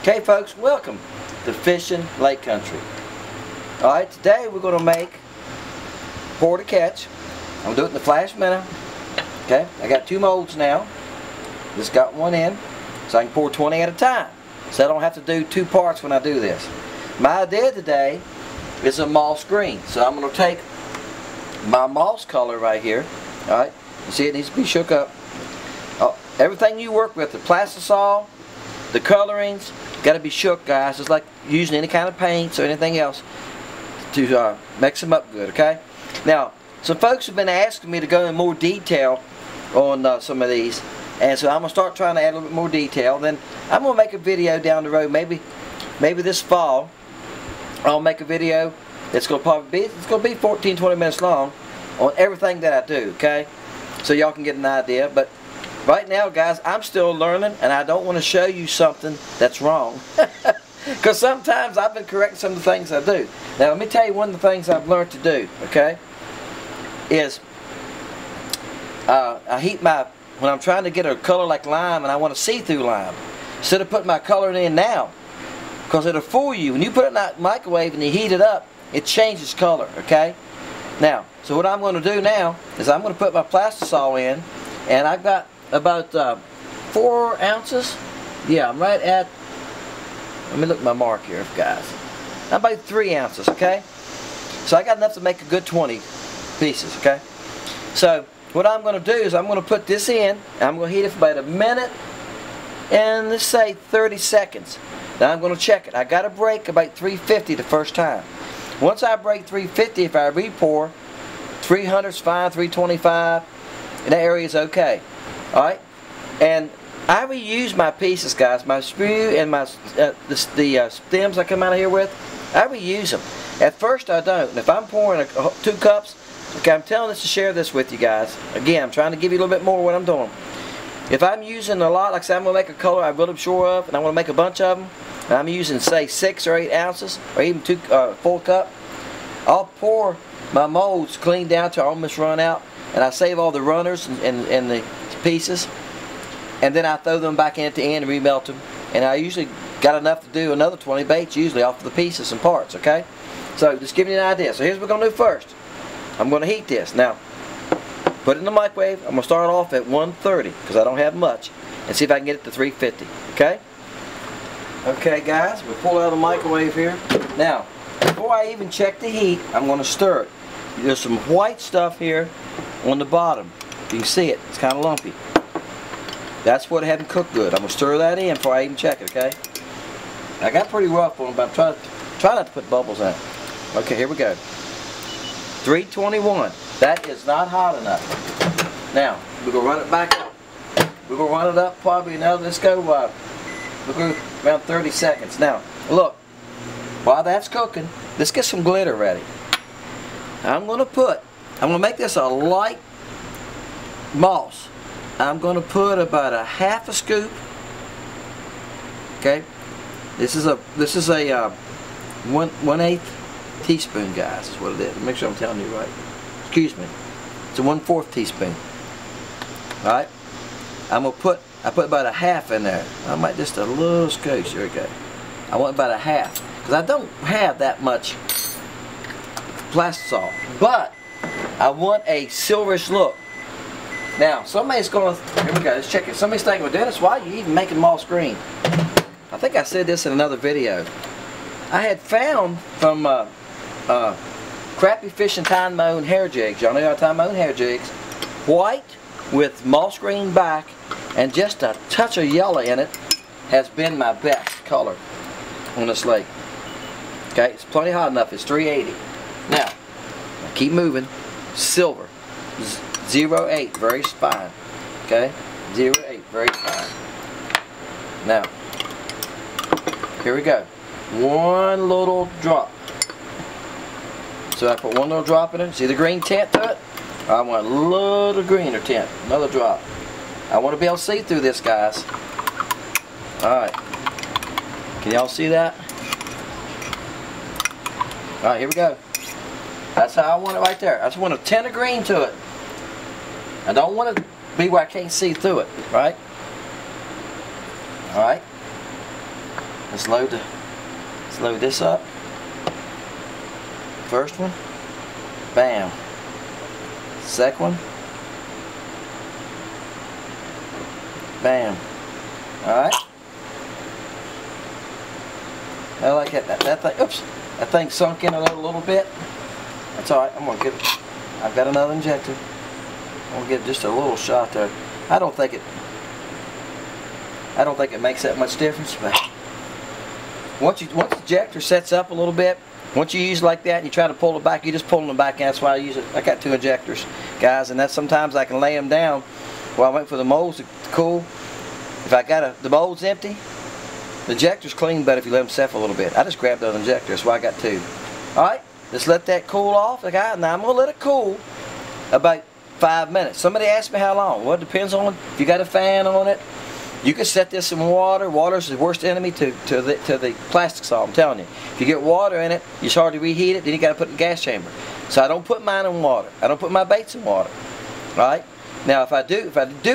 Okay folks, welcome to Fishing Lake Country. Alright, today we're going to make pour to catch. I'm doing it in the Flash Minnow. Okay, I got two molds now. Just got one in, so I can pour 20 at a time. So I don't have to do two parts when I do this. My idea today is a moss green. So I'm going to take my moss color right here. Alright, you see it needs to be shook up. Everything you work with, the plastisol, the colorings, got to be shook, guys. It's like using any kind of paints or anything else to mix them up good, okay? Now, some folks have been asking me to go in more detail on some of these, and so I'm going to start trying to add a little bit more detail. Then I'm going to make a video down the road, maybe this fall. I'll make a video that's going to probably be 14-20 minutes long on everything that I do, okay? So y'all can get an idea. But right now, guys, I'm still learning, and I don't want to show you something that's wrong. Because sometimes I've been correcting some of the things I do. Now, let me tell you one of the things I've learned to do, okay, is I heat when I'm trying to get a color like lime and I want to see through lime, instead of putting my color in now, because it'll fool you. When you put it in that microwave and you heat it up, it changes color, okay? Now, so what I'm going to do now is I'm going to put my plastisol in, and I've got about 4 ounces. Yeah, I'm right at, let me look at my mark here, guys. I'm about 3 ounces, okay? So I got enough to make a good 20 pieces, okay? So what I'm going to do is I'm going to put this in, and I'm going to heat it for about a minute and let's say 30 seconds. Now I'm going to check it. I got to break about 350 the first time. Once I break 350, if I re-pour, 300's fine, 325, and that area is okay. Alright? And I reuse my pieces, guys. My sprue and my the stems I come out of here with, I reuse them. At first I don't. And if I'm pouring 2 cups, okay, I'm telling this to share this with you guys. Again, I'm trying to give you a little bit more of what I'm doing. If I'm using a lot, like I said, I'm going to make a color I'm really sure of, and I want to make a bunch of them, and I'm using, say, 6 or 8 ounces, or even 2 full cup, I'll pour my molds clean down till I almost run out, and I save all the runners and the pieces, and then I throw them back in at the end and remelt them, and I usually got enough to do another 20 baits usually off of the pieces and parts, okay? So just giving you an idea. So here's what we're going to do first. I'm going to heat this. Now, put it in the microwave. I'm going to start off at 130 because I don't have much, and see if I can get it to 350, okay? Okay guys, we'll pull it out of the microwave here. Now, before I even check the heat, I'm going to stir it. There's some white stuff here on the bottom. You can see it. It's kind of lumpy. That's what it hadn't cooked good. I'm going to stir that in before I even check it, okay? I got pretty rough on them, but I'm trying not to put bubbles in it. Okay, here we go. 321. That is not hot enough. Now, we're going to run it back up. We're going to run it up probably now. Let's go, we'll go around 30 seconds. Now, look. While that's cooking, let's get some glitter ready. I'm going to make this a light moss. I'm going to put about a half a scoop. Okay, this is a 1/8 teaspoon, guys. Is what it is. Make sure I'm telling you right. Excuse me. It's a 1/4 teaspoon. All right. I put about a half in there. I might just a little skosh. Here we go. I want about a half because I don't have that much plastisol, but I want a silverish look. Now, somebody's going to, here we go, let's check it. Somebody's thinking, well, Dennis, why are you even making moss green? I think I said this in another video. I had found from Crappy Fishing Time My Own hair jigs. Y'all know how I tie my own hair jigs. White with moss green back and just a touch of yellow in it has been my best color on this lake. Okay, it's plenty hot enough. It's 380. Now, keep moving. Silver. 0.8, very fine. Okay? 0.8, very fine. Now, here we go. One little drop. So I put one little drop in it. See the green tint to it? I want a little greener tint. Another drop. I want to be able to see through this, guys. Alright. Can y'all see that? Alright, here we go. That's how I want it right there. I just want a tint of green to it. I don't want it to be where I can't see through it, right? Alright. Let's load this up. First one. Bam. Second one. Bam. Alright. I like that thing. Oops. That thing sunk in a little bit. That's alright. I'm gonna get it. I've got another injector. I'm gonna get just a little shot there. I don't think it makes that much difference, but once the ejector sets up a little bit, once you use it like that and you try to pull it back, you just pull them back. That's why I use it. I got 2 injectors, guys, and that's sometimes I can lay them down while I wait for the molds to cool. If I got the mold's empty, the ejector's clean, but if you let them set for a little bit, I just grabbed the other injector. That's why I got 2. All right, just let that cool off. Okay, now I'm gonna let it cool about 5 minutes. Somebody asked me how long. Well, it depends on if you got a fan on it. You can set this in water. Water's the worst enemy to the plastic saw, I'm telling you. If you get water in it, it's hard to reheat it, then you got to put it in the gas chamber. So I don't put mine in water. I don't put my baits in water. Right? Now if I do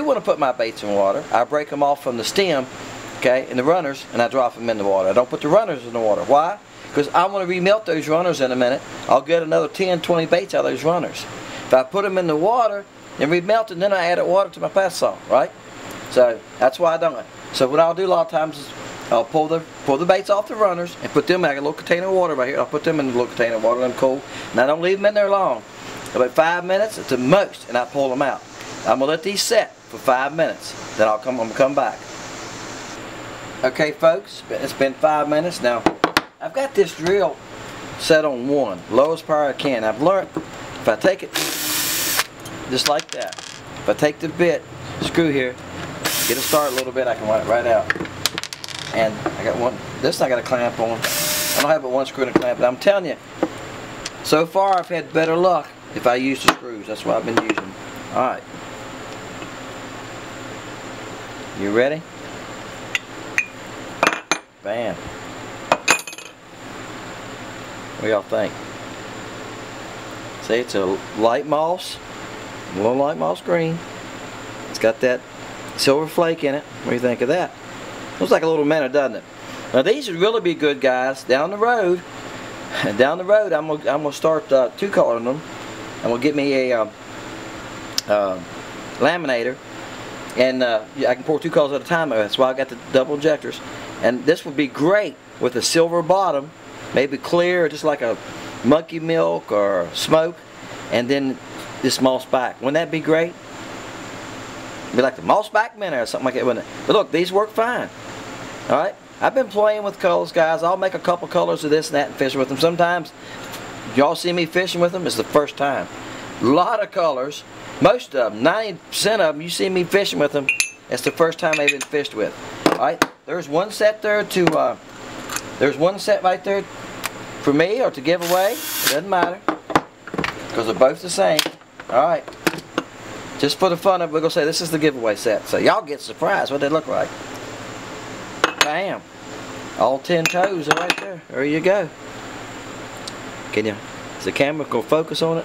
want to put my baits in water, I break them off from the stem, okay, and the runners, and I drop them in the water. I don't put the runners in the water. Why? Because I want to remelt those runners in a minute. I'll get another 10, 20 baits out of those runners. If I put them in the water and remelt it, then I add water to my plastic saw, right? So that's why I done it. So what I'll do a lot of times is I'll pull the baits off the runners and put them in. I got a little container of water right here. I'll put them in the little container of water, let them cool. And I don't leave them in there long. About 5 minutes at the most, and I pull them out. I'm gonna let these set for 5 minutes. Then I'm gonna come back. Okay, folks, it's been 5 minutes now. I've got this drill set on 1, lowest power I can. I've learned if I take it just like that, if I take the bit, screw here, get it started a little bit, I can run it right out. And I got one, this I got a clamp on. I don't have but 1 screw and a clamp, but I'm telling you, so far I've had better luck if I use the screws. That's what I've been using. Alright. You ready? Bam. What do y'all think? See, it's a light moss, a little light moss green. It's got that silver flake in it. What do you think of that? Looks like a little minnow, doesn't it? Now these would really be good, guys. Down the road, I'm gonna start 2-coloring them. I'm gonna get me a laminator, and I can pour 2 colors at a time. That's why I got the double injectors. And this would be great with a silver bottom, maybe clear, just like a monkey milk or smoke, and then this moss back. Wouldn't that be great? Be like the moss back minnow or something like that, wouldn't it? But look, these work fine. Alright? I've been playing with colors, guys. I'll make a couple colors of this and that and fish with them. Sometimes, y'all see me fishing with them, it's the first time. A lot of colors. Most of them, 90% of them, you see me fishing with them, it's the first time they've been fished with. Alright? There's one set there to, there's one set right there for me or to give away. It doesn't matter. Because they're both the same. Alright. Just for the fun of it, we're going to say this is the giveaway set. So y'all get surprised what they look like. Bam. All 10 toes are right there. There you go. Can you, is the camera going to focus on it?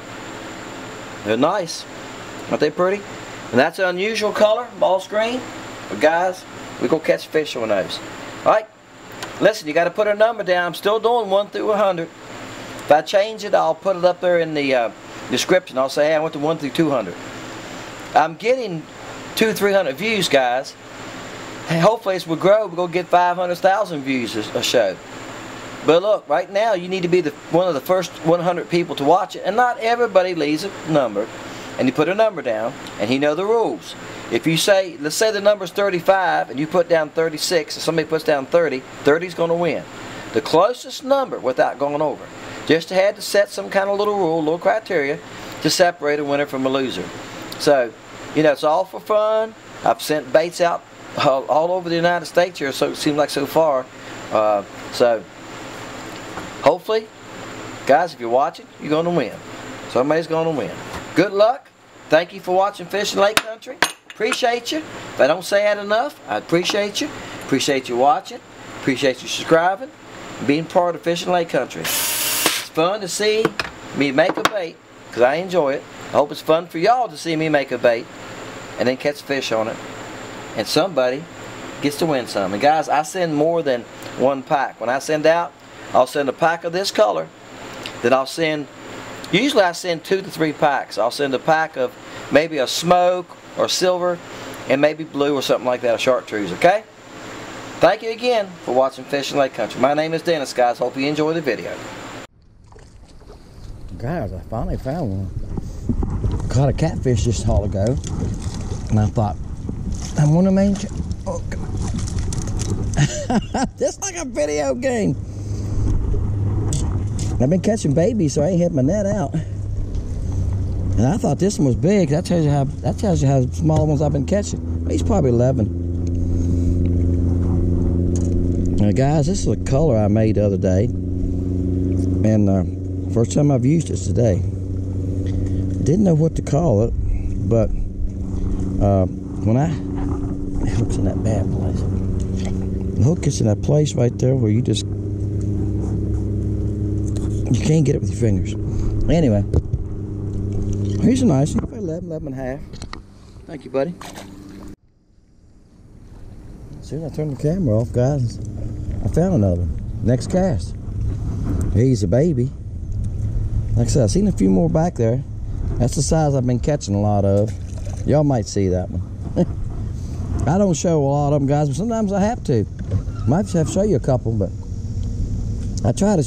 They're nice. Aren't they pretty? And that's an unusual color, moss green. But guys, we're going to catch fish on those. Alright. Listen, you got to put a number down. I'm still doing 1 through 100. If I change it, I'll put it up there in the description. I'll say, hey, I went to 1 through 200. I'm getting 200-300 views, guys. And hopefully as we grow, we're going to get 500,000 views a show. But look, right now you need to be one of the first 100 people to watch it. And not everybody leaves a number. And you put a number down, and you know the rules. If you say, let's say the number's 35, and you put down 36, and somebody puts down 30, 30's going to win. The closest number without going over. Just had to set some kind of little rule, little criteria, to separate a winner from a loser. So, you know, it's all for fun. I've sent baits out all over the United States here, so it seems like so far. So, hopefully, guys, if you're watching, you're going to win. Somebody's going to win. Good luck. Thank you for watching Fishing Lake Country. Appreciate you. If I don't say that enough, I appreciate you. Appreciate you watching. Appreciate you subscribing. Being part of Fishing Lake Country. It's fun to see me make a bait, because I enjoy it. I hope it's fun for y'all to see me make a bait and then catch fish on it. And somebody gets to win some. And guys, I send more than one pack. When I send out, I'll send a pack of this color. Then I'll send, usually I send 2 to 3 packs. I'll send a pack of maybe a smoke or silver and maybe blue or something like that, a chartreuse, okay? Thank you again for watching Fishing Lake Country. My name is Dennis, guys. Hope you enjoy the video. Guys, I finally found one. Caught a catfish just a while ago. And I thought, I'm one of the main... Oh, come on. Just like a video game. I've been catching babies, so I ain't had my net out. And I thought this one was big. That tells you how small ones I've been catching. He's probably 11. Now guys, this is a color I made the other day. And first time I've used it today. Didn't know what to call it, but when the hook's in that bad place. The hook is in that place right there where you can't get it with your fingers. Anyway, here's a nice one, 11 and a half. Thank you, buddy. As soon as I turn the camera off, guys, I found another one. Next cast. He's a baby. Like I said, I've seen a few more back there. That's the size I've been catching a lot of. Y'all might see that one. I don't show a lot of them, guys, but sometimes I have to. Might have to show you a couple, but I try to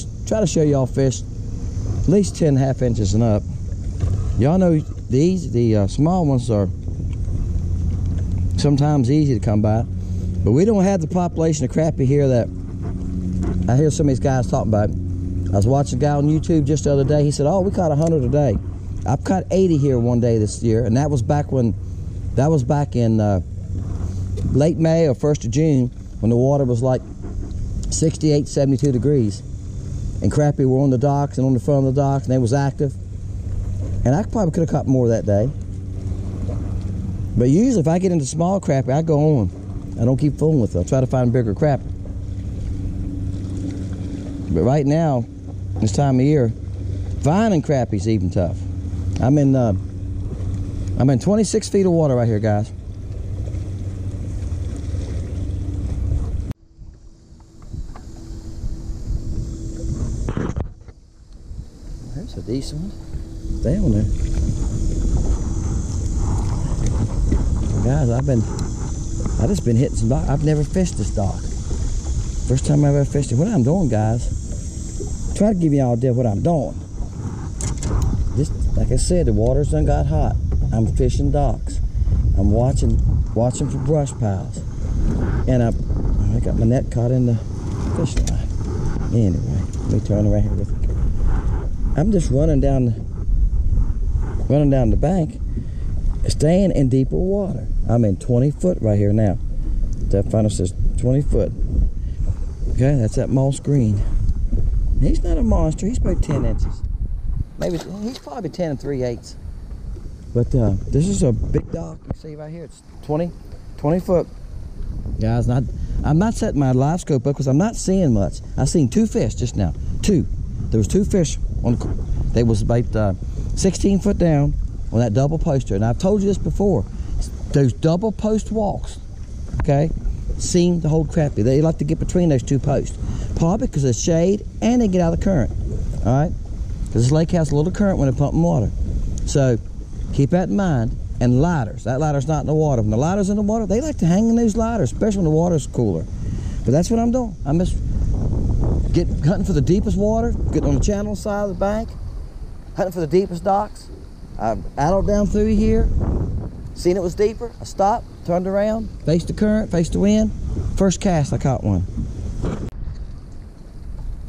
show y'all fish at least 10.5 inches and up. Y'all know the small ones are sometimes easy to come by, but we don't have the population of crappie here that I hear some of these guys talking about. I was watching a guy on YouTube just the other day. He said, oh, we caught 100 a day. I've caught 80 here one day this year, and that was back in late May or 1st of June when the water was like 68, 72 degrees. And crappie were on the docks and on the front of the docks, and they was active. And I probably could have caught more that day. But usually if I get into small crappie, I go on. I don't keep fooling with it. I'll try to find bigger crappie. But right now, this time of year, finding crappie's even tough. I'm in 26 feet of water right here, guys. There's a decent one. Stay on there. Guys, I just been hitting some dock. I've never fished this dock. First time I've ever fished it. What I'm doing, guys, try to give y'all an idea of what I'm doing. Just like I said, the water's done got hot. I'm fishing docks. I'm watching for brush piles. And I got my net caught in the fishing line. Anyway, let me turn around here with it. I'm just running down the bank, staying in deeper water. I'm in 20 foot right here now. That final says 20 foot. Okay, that's that moss green. He's not a monster. He's probably 10 inches. Maybe he's probably 10 3/8. But this is a big dock. You see right here, it's 20 foot. Guys, I'm not setting my live scope up because I'm not seeing much. I seen 2 fish just now. 2. There was 2 fish on. They was about 16 foot down on that double poster. And I've told you this before. Those double post walks, okay, seem to hold crappie. They like to get between those 2 posts. Probably because of shade and they get out of the current. All right, because this lake has a little current when they're pumping water. So keep that in mind. And lighters. That lighter's not in the water. When the lighter's in the water, they like to hang in those lighters, especially when the water's cooler. But that's what I'm doing. I'm just hunting for the deepest water, getting on the channel side of the bank, hunting for the deepest docks. I paddled down through here, seen it was deeper. I stopped, turned around, faced the current, faced the wind. First cast, I caught one.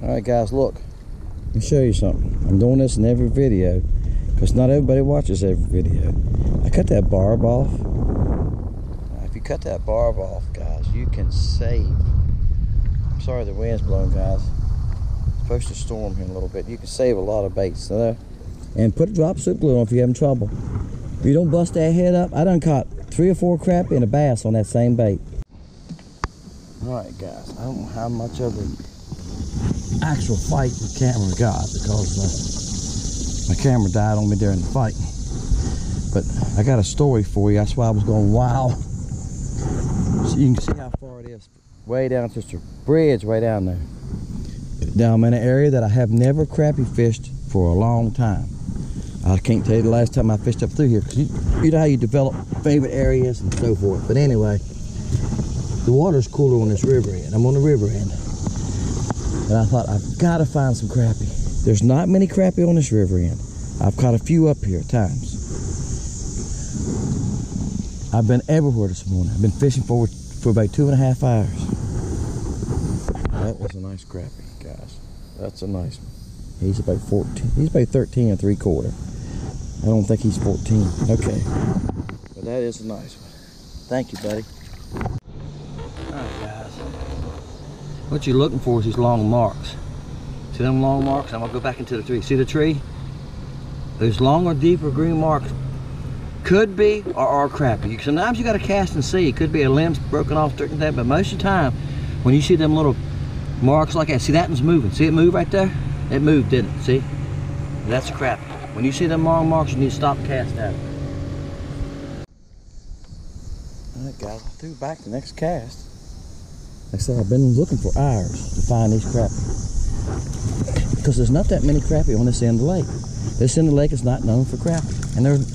All right, guys, look. Let me show you something. I'm doing this in every video because not everybody watches every video. I cut that barb off. If you cut that barb off, guys, you can save. I'm sorry the wind's blowing, guys. It's supposed to storm here in a little bit. You can save a lot of baits. And put a drop soup glue on if you're having trouble. If you don't bust that head up, I done caught 3 or 4 crappie and a bass on that same bait. Alright, guys, I don't know how much of the actual fight the camera got because my camera died on me during the fight. But I got a story for you. That's why I was going wow. you can see how far it is. Way down, it's just a bridge way down there. Now I'm in an area that I have never crappie fished for a long time. I can't tell you the last time I fished up through here, because you know how you develop favorite areas and so forth. But anyway, the water's cooler on this river end. I'm on the river end. And I thought, I've got to find some crappie. There's not many crappie on this river end. I've caught a few up here at times. I've been everywhere this morning. I've been fishing for about 2.5 hours. That was a nice crappie, guys. That's a nice one. He's about 14. He's about 13 3/4. I don't think he's 14. Okay. But that is a nice one. Thank you, buddy. Alright, guys. What you're looking for is these long marks. See them long marks? I'm going to go back into the tree. See the tree? Those longer, deeper green marks could be or are crappie. Sometimes you got to cast and see. It could be a limb's broken off, certain that, but most of the time, when you see them little marks like that, see that one's moving. See it move right there? It moved, didn't it? See? That's crappie. When you see them long marks, you need to stop and cast at it. Alright, guys, I threw back the next cast. Like I said, I've been looking for hours to find these crappie. Because there's not that many crappie on this end of the lake. This end of the lake is not known for crappie.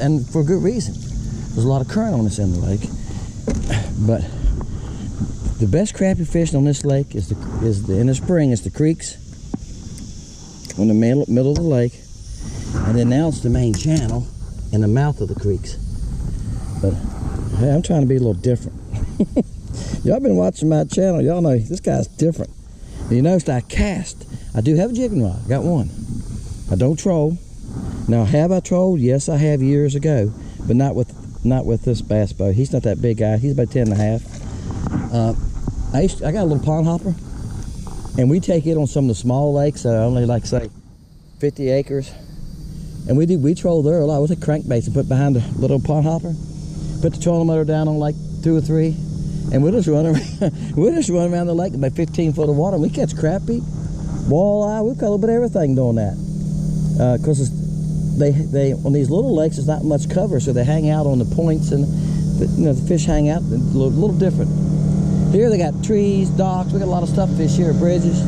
And for good reason. There's a lot of current on this end of the lake. But the best crappie fishing on this lake in the spring is the creeks on the middle of the lake, and then now it's the main channel in the mouth of the creeks. But hey, I'm trying to be a little different. Y'all been watching my channel, y'all know this guy's different. You noticed I cast. I do have a jigging rod, got one. I don't troll. Now, have I trolled? Yes, I have years ago, but not with this bass boat. He's not that big guy. He's about 10.5. I got a little pond hopper, and we take it on some of the small lakes that are only like say 50 acres, and we troll there a lot. We'll take crankbaits and put behind the little pond hopper, put the trolling motor down on like 2 or 3, and we'll just run around. We'll just run around the lake about 15 foot of water, and we catch crappie, walleye. We caught a little bit of everything doing that, because they on these little lakes there's not much cover, so they hang out on the points, and the fish hang out a little different. Here they got trees, docks. We got a lot of stuff fish here, bridges.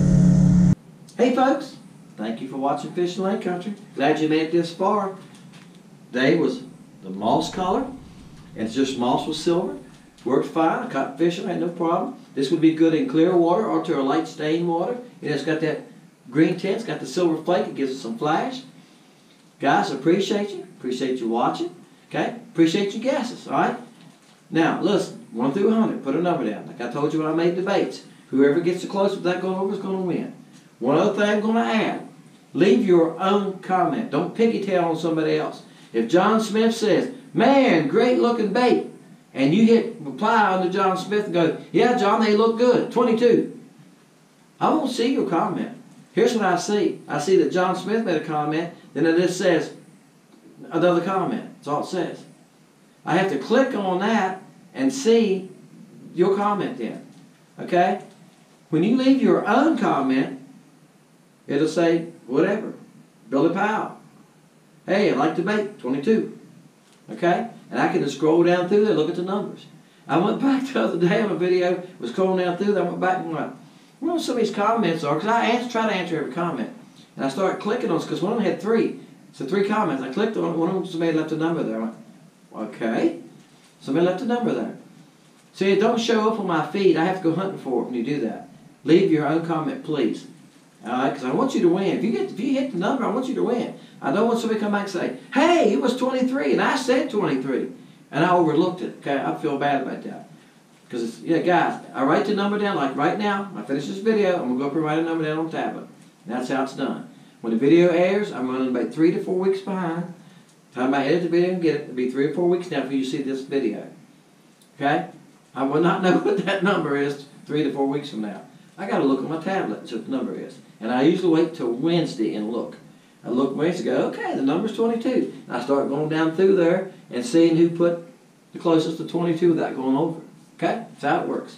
Hey folks, thank you for watching Fishing Lake Country. Glad you made it this far. Today was the moss color, and it's just moss with silver. Worked fine. I caught fish, I had no problem. This would be good in clear water or to a light stained water. And it's got that green tint, it's got the silver flake, it gives it some flash. Guys, appreciate you. Appreciate you watching. Okay? Appreciate you guesses, alright? Now, listen. 1 through 100, put a number down. Like I told you when I made debates. Whoever gets the closest with that going over is going to win. One other thing I'm going to add. Leave your own comment. Don't piggytail on somebody else. If John Smith says, man, great looking bait, and you hit reply under John Smith and go, yeah, John, they look good, 22. I won't see your comment. Here's what I see. I see that John Smith made a comment, then it just says another comment. That's all it says. I have to click on that and see your comment then. Okay? When you leave your own comment, it'll say whatever. Billy Powell. Hey, I like to bait, 22. Okay? And I can just scroll down through there and look at the numbers. I went back the other day on a video, was scrolling down through there, I went back and went, I wonder what some of these comments are, because I try to answer every comment. And I started clicking on it, because one of them had 3. So 3 comments. I clicked on it, one of them, somebody left a number there. I went, okay. Somebody left a number there. See, it don't show up on my feed. I have to go hunting for it when you do that. Leave your own comment, please. Alright, because I want you to win. If you hit the number, I want you to win. I don't want somebody to come back and say, hey, it was 23, and I said 23. And I overlooked it. Okay, I feel bad about that. Because, yeah, guys, I write the number down, like right now, I finish this video, I'm going to go up and write a number down on the tablet. And that's how it's done. When the video airs, I'm running about 3 to 4 weeks behind. Time I edit the video and get it, it'll be 3 or 4 weeks now before you see this video. Okay? I will not know what that number is 3 to 4 weeks from now. I got to look on my tablet and see what the number is. And I usually wait till Wednesday and look. I look Wednesday and go, okay, the number's 22. And I start going down through there and seeing who put the closest to 22 without going over. Okay? That's how it works.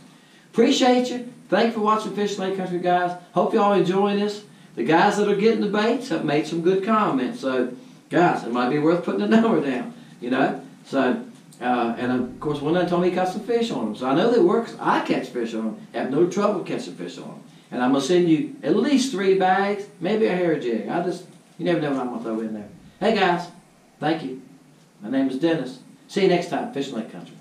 Appreciate you. Thank you for watching Fishing Lake Country, guys. Hope y'all enjoying this. The guys that are getting the baits have made some good comments. So, guys, it might be worth putting a number down, you know. So, And of course, one of them told me he caught some fish on them. So I know they work. I catch fish on them. Have no trouble catching fish on them. And I'm going to send you at least 3 bags, maybe a hair jig. You never know what I'm going to throw in there. Hey guys, thank you. My name is Dennis. See you next time, Fishing Lake Country.